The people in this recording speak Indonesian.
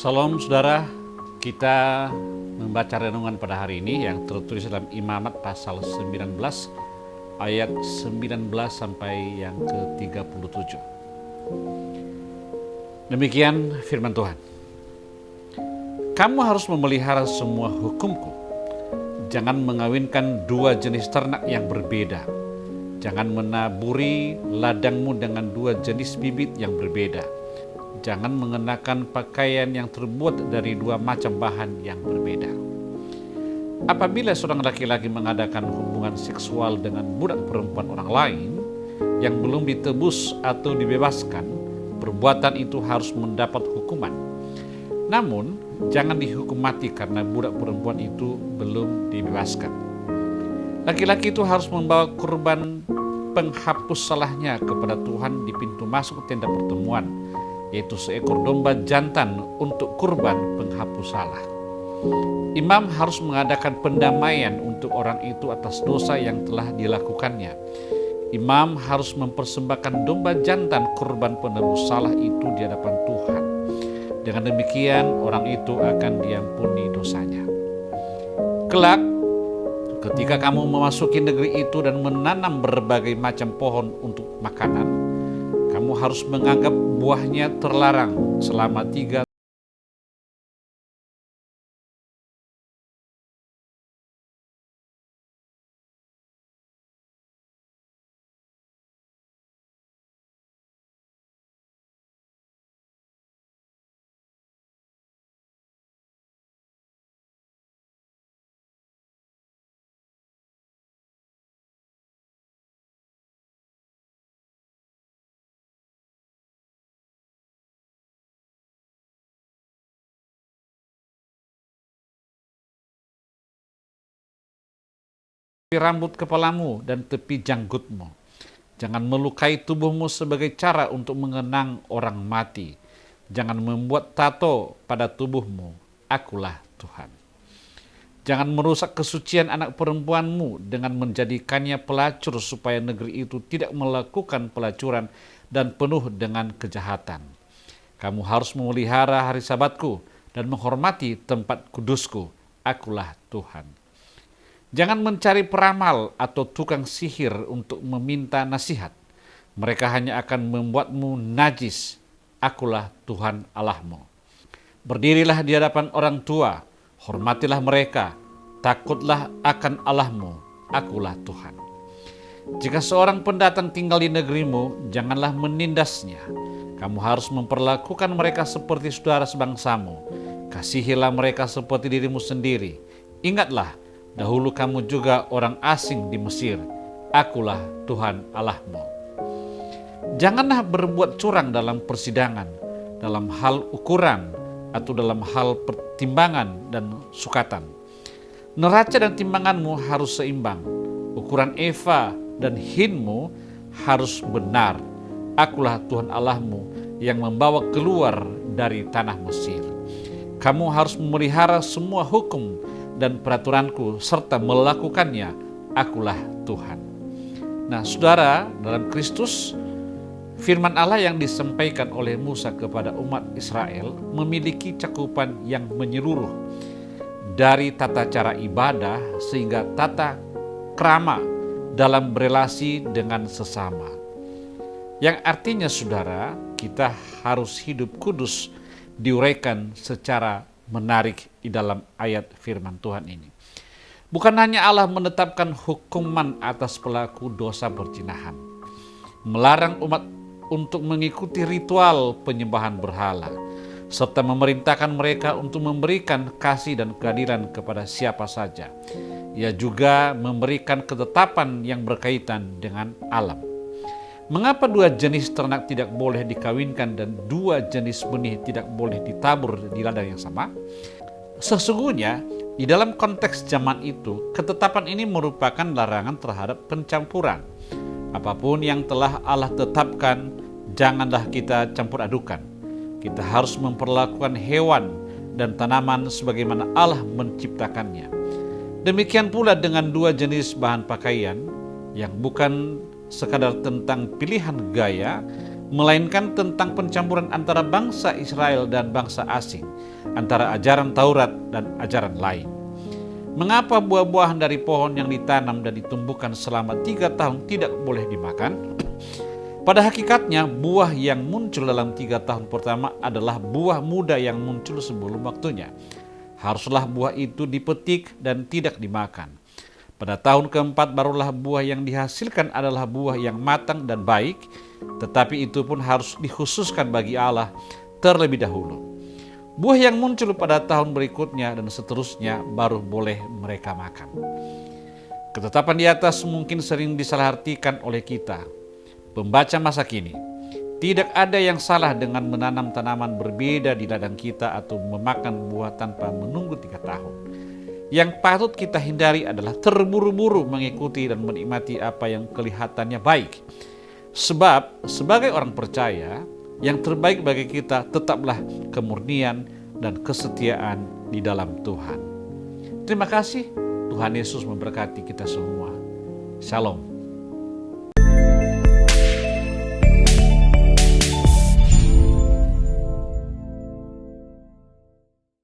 Salam saudara, kita membaca renungan pada hari ini yang tertulis dalam Imamat pasal 19 ayat 19 sampai yang ke-37. Demikian firman Tuhan. Kamu harus memelihara semua hukumku. Jangan mengawinkan dua jenis ternak yang berbeda. Jangan menaburi ladangmu dengan dua jenis bibit yang berbeda. Jangan mengenakan pakaian yang terbuat dari dua macam bahan yang berbeda. Apabila seorang laki-laki mengadakan hubungan seksual dengan budak perempuan orang lain yang belum ditebus atau dibebaskan, perbuatan itu harus mendapat hukuman. Namun, jangan dihukum mati karena budak perempuan itu belum dibebaskan. Laki-laki itu harus membawa kurban penghapus salahnya kepada Tuhan di pintu masuk tenda pertemuan, yaitu seekor domba jantan untuk kurban penghapus salah. Imam harus mengadakan pendamaian untuk orang itu atas dosa yang telah dilakukannya. Imam harus mempersembahkan domba jantan kurban penebus salah itu di hadapan Tuhan. Dengan demikian orang itu akan diampuni dosanya. Kelak, ketika kamu memasuki negeri itu dan menanam berbagai macam pohon untuk makanan, kamu harus menganggap buahnya terlarang selama 3 rambut kepalamu dan tepi janggutmu. Jangan melukai tubuhmu sebagai cara untuk mengenang orang mati. Jangan membuat tato pada tubuhmu. Akulah Tuhan. Jangan merusak kesucian anak perempuanmu dengan menjadikannya pelacur supaya negeri itu tidak melakukan pelacuran dan penuh dengan kejahatan. Kamu harus memelihara hari Sabatku dan menghormati tempat kudusku. Akulah Tuhan. Jangan mencari peramal atau tukang sihir untuk meminta nasihat. Mereka hanya akan membuatmu najis. Akulah Tuhan Allahmu. Berdirilah di hadapan orang tua, hormatilah mereka, takutlah akan Allahmu. Akulah Tuhan. Jika seorang pendatang tinggal di negerimu, janganlah menindasnya. Kamu harus memperlakukan mereka seperti saudara sebangsamu. Kasihilah mereka seperti dirimu sendiri. Ingatlah, dahulu kamu juga orang asing di Mesir. Akulah Tuhan Allahmu. Janganlah berbuat curang dalam persidangan, dalam hal ukuran, atau dalam hal pertimbangan dan sukatan. Neraca dan timbanganmu harus seimbang. Ukuran eva dan hinmu harus benar. Akulah Tuhan Allahmu yang membawa keluar dari tanah Mesir. Kamu harus memelihara semua hukum dan peraturanku serta melakukannya. Akulah Tuhan. Nah, saudara, dalam Kristus, firman Allah yang disampaikan oleh Musa kepada umat Israel memiliki cakupan yang menyeluruh, dari tata cara ibadah sehingga tata krama dalam berelasi dengan sesama. Yang artinya, saudara, kita harus hidup kudus diuraikan secara menarik di dalam ayat firman Tuhan ini. Bukan hanya Allah menetapkan hukuman atas pelaku dosa perzinahan, melarang umat untuk mengikuti ritual penyembahan berhala, serta memerintahkan mereka untuk memberikan kasih dan keadilan kepada siapa saja. Ia juga memberikan ketetapan yang berkaitan dengan alam. Mengapa dua jenis ternak tidak boleh dikawinkan dan dua jenis benih tidak boleh ditabur di ladang yang sama? Sesungguhnya, di dalam konteks zaman itu, ketetapan ini merupakan larangan terhadap pencampuran. Apapun yang telah Allah tetapkan, janganlah kita campur adukan. Kita harus memperlakukan hewan dan tanaman sebagaimana Allah menciptakannya. Demikian pula dengan dua jenis bahan pakaian yang bukan sekadar tentang pilihan gaya, melainkan tentang pencampuran antara bangsa Israel dan bangsa asing, antara ajaran Taurat dan ajaran lain. Mengapa buah-buahan dari pohon yang ditanam dan ditumbuhkan selama 3 tahun tidak boleh dimakan? Pada hakikatnya, buah yang muncul dalam 3 tahun pertama adalah buah muda yang muncul sebelum waktunya. Haruslah buah itu dipetik dan tidak dimakan. Pada tahun keempat barulah buah yang dihasilkan adalah buah yang matang dan baik, tetapi itu pun harus dikhususkan bagi Allah terlebih dahulu. Buah yang muncul pada tahun berikutnya dan seterusnya baru boleh mereka makan. Ketetapan di atas mungkin sering disalahartikan oleh kita, pembaca masa kini. Tidak ada yang salah dengan menanam tanaman berbeda di ladang kita atau memakan buah tanpa menunggu 3 tahun. Yang patut kita hindari adalah terburu-buru mengikuti dan menikmati apa yang kelihatannya baik. Sebab sebagai orang percaya, yang terbaik bagi kita tetaplah kemurnian dan kesetiaan di dalam Tuhan. Terima kasih. Tuhan Yesus memberkati kita semua. Shalom.